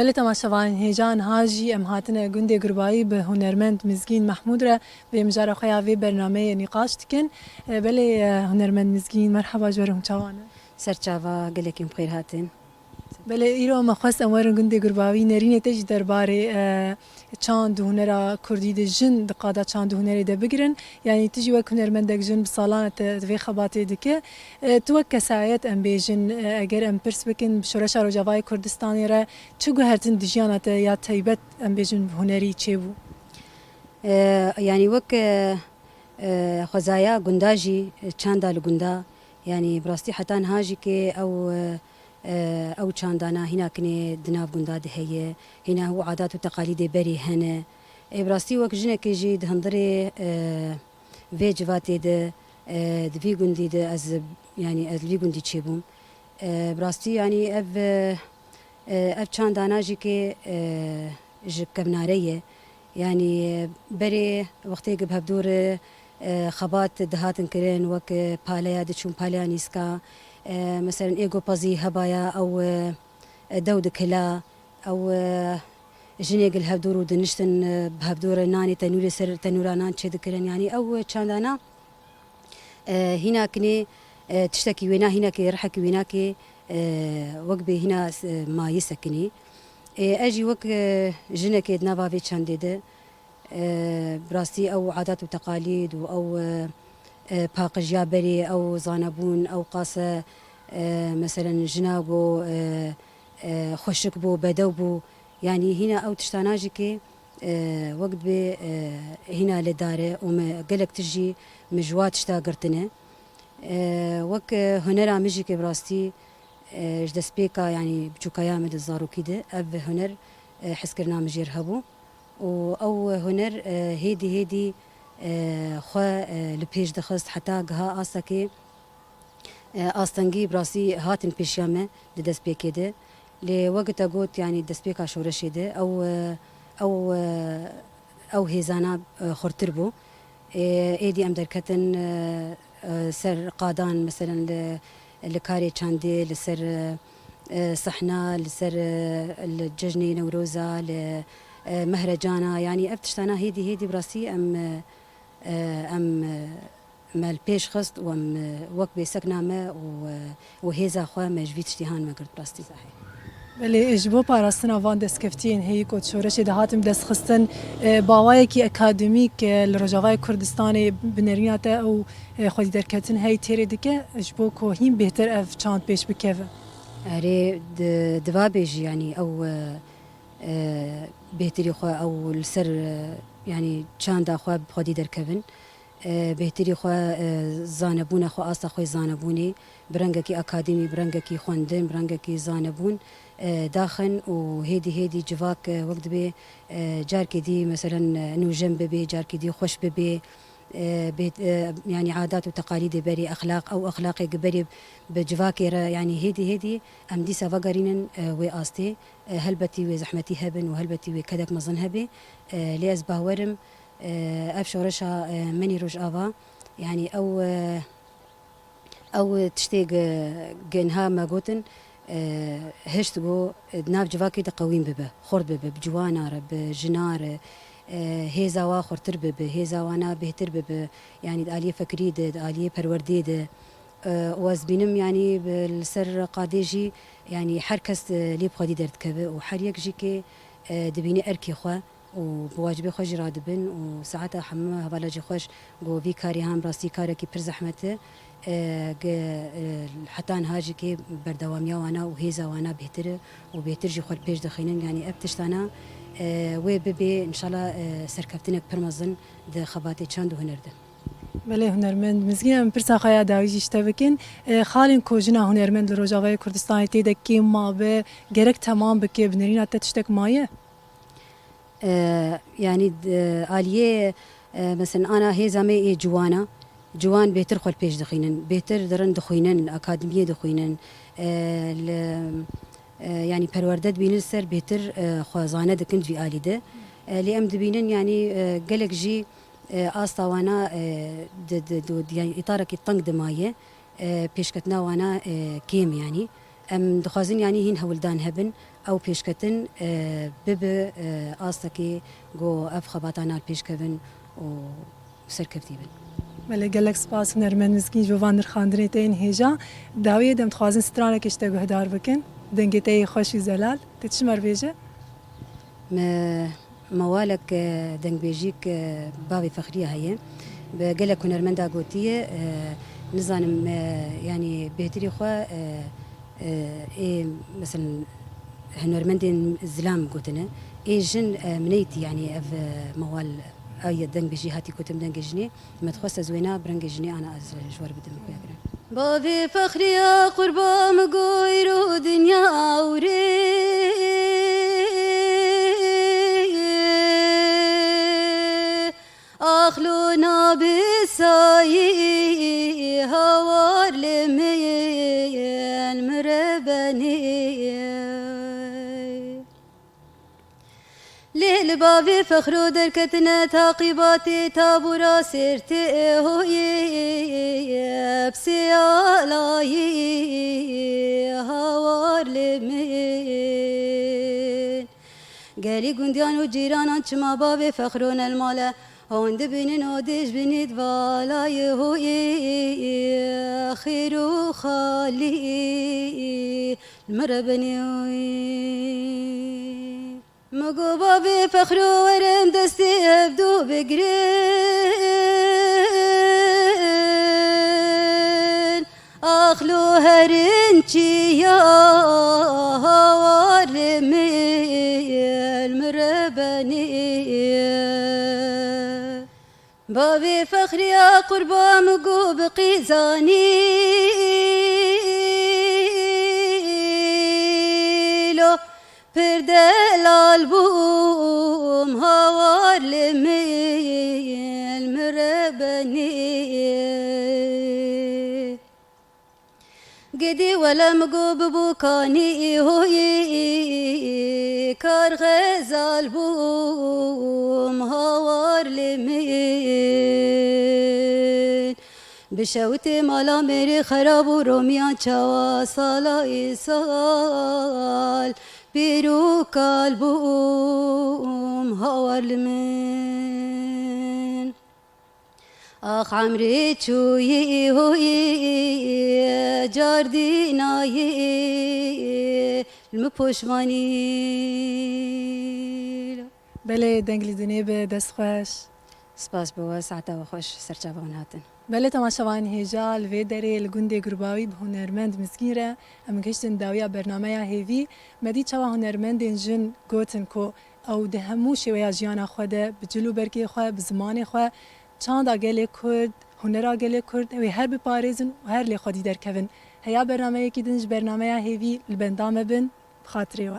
بله تماشاوان هیجان هاجی ام هاتنه گنده گربایی به هنرمند مزگین محمود را به مجاره خویا وی برنامه نقاش تکن. بله هنرمند مزگین مرحبا جورم چوانه. سرچاوا گلکیم خیر هاتن. بله ایرو مخواست اموارن گنده گربایی نرینه تج درباره چند هنرا کردی ده جن دقادا چند هنری ده بگیرن یعنی تجی وک هنرمندک جن بسالانه دوی خباتی دکه تو کسایت ام بیجن اگر ام پرس بکن بشورش روجاوای کردستانی را چه گوهرتن دجیانات یا تایبت ام بیجن هنری چه بو؟ يعني وك خزايا قنداجي چاندا لقندا يعني براستي حتى هاجي كي او چاندانا هنا كني دناف قندا هي هنا هو عادات وتقاليد بري هنا براستي وك جنا كيجي دهندري في جواتي دفي قندي از يعني از في قندي تشيبوم براستي يعني اف چاندانا جي كي جب كبناريه يعني بري وقتی که بهدور خبات دهاتن کرن وک پالیا دچون پالیا نیسکا مثلا ایگو پازی هبایا او دود کلا او جنيق الهبدور ودنشتن بهبدور ناني تنوري سر تنورانان تشد كرن يعني او چاندانا هنا كني تشتكي وينا هنا كي رحكي وينا كي وقبي هنا ما يسكني اجي وك جنك دنابا في چانديده براستي او عادات وتقاليد او باقج يابري او زانبون او قاسه مثلا جنابو خوشك بو بدوبو يعني هنا او تشتاناجي كي وقت بي هنا لداره وما قلك تجي مجوات تشتا قرتنا وك هنرا مجي كي براستي جدس بيكا يعني بجوكايا مد الزارو كده أب هنر حس كرنا مجير هبو أو هنر هيدي خوا لبيج دخست حتى جها أساكي أستنجي براسي هاتن بيشيامة ددس بيكده لوقت أقول يعني دس بيكا شورشي ده أو أو هيزانا خرتربو إيدي أم دركتن سر قادان مثلا لكاري چاندي لسر صحنا لسر الججني نوروزا لمهرجانا يعني افتشتانا هيدي براسي ام مال بيش خست وام وك بيسكنا ما وهيزا خوا ما جفيت اشتهان ما قلت براستي صحيح بله اجبو پاراستنا وان دسکفتین هی کو شورش دهاتم دست خستن باوای کی اکادمیک لروجاوای کردستان بنرینات او خودی درکتن هی تیری دکه اجبو کو هیم بهتر اف چاند پیش بکوه اري دوا بيجي يعني او بهتري خو او السر يعني چاندا خو بخودي دركبن بهتري خو زانبون خو اسا خو زانبوني برنگكي اكاديمي برنگكي خوندن برنگكي زانبون داخن وهيدي جواك وقت بي جاركي دي مثلا انو جنب بي جاركي دي خوش بي يعني عادات وتقاليد بري اخلاق او اخلاقي بري بجواكر يعني هيدي ام دي سافغارين وي هلبتي وزحمتي هبن وهلبتي وكدك مظن هبي ليز باورم افشورشا مني روج افا يعني او تشتيق جنها ما قوتن هشتبو ناف جواكي تقويم ببه خرد ببه بجوانا بجنار هيزا واخر تربب هيزا وانا بهتر بب يعني آلية فكري ده آلية پروردي ده وازبينم يعني بالسر قاديجي يعني حركس لي بخدي درد كبه وحر يكجي كي دبيني اركي خو وبواجبي خوش رادبن وساعتها حمام هبالاجي خوش جو في كاري هم راستي كاركي بر زحمته حتى هاجي كي بردواميا وانا وهيزا وانا بهتر وبهتر جي خو بيج دخينن يعني ابتشتانا وی ببی انشالله سرکفتنک پرمزن ده خباتی چند هنر ده. بله هنرمند مزگیم پرسا خیا داویجش تبکن خالین کوجنا هنرمند لروجاوای کردستان تیده کی ما به گرک تمام بکی بنرین تشتک مایه. يعني آلية مثلا أنا هي زمي جوان بهتر خال بيش دخينن بهتر درن دخينن أكاديمية دخينن يعني پروردد بين السر بهتر خوازانه دكن في آلي ده لأم دبينن يعني قلق جي آستا وانا يعني إطارك الطنق دماية بيشكتنا وانا كيم يعني ام دخوازن يعني هين هولدان هبن او پیشکتن بب آستکی گو اف خباتانا پیشکبن و سرکفتی بن. ولی گلک سپاس هنرمند مسکین جوان در خاندنی تین هیجا داویه دم تخوازن سترانه کشته گهدار بکن دنگی تی خوشی زلال تتشمر بیجه موالك دنگ بيجيك بابي فخرية هي بقلك هنرمندا قوتية نظام يعني بهتري خوا إيه مثلا هنرمندين الزلام قوتنا إيه جن منيتي يعني أف موال أي دنگ بيجي هاتي كتم دنگ جني ما تخص زوينا برنج جني أنا أز جوار بدم خويا بابي فخرية قربا مقويرو دنيا أوري أخلونا بساي هوار لمين مربني ليل بابي فخرو دركتنا تاقيباتي تابورا سيرتي هوي بسيالاي هوار لمين قالي قنديان وجيران چما بابي فخرون المالا هوند بنين وديش بنيت بالاي هوي خيرو خالي المربني مگو بابی فخرو ورم دستی ابدو بگرین اخلو هرین چیا ورمی المربنی بابی فخری قربا مگو بقیزانی پردل البوم هوار لمی المربنی قدي ولا مقو ببوكاني هوي كار غزال بوم هوار لمين بشوتي مالا ميري خراب روميان چوا سالا إيسال بيرو كالبوم هوار لمين آخ عمري چوي هوي جارديناي المپوشماني بله دنگلی دنیا به دست خوش سپاس بوا ساعتا وخوش سرچاوان هاتن بله تماشاوان هیجا الوی داره لگنده گروباوی به هنرمند مسگیره ام گشتن داویا برنامه هیوی مدی چوا هنرمند جن گوتن کو او ده همو شویا جیانا خوده بجلو برکی خواه بزمان خواه چند آگل کرد هنر آگل کرد و هر بپارزن و هر لی خودی در کون هیا برنامه یکی دنج برنامه هیوی البندام بن بخاطری و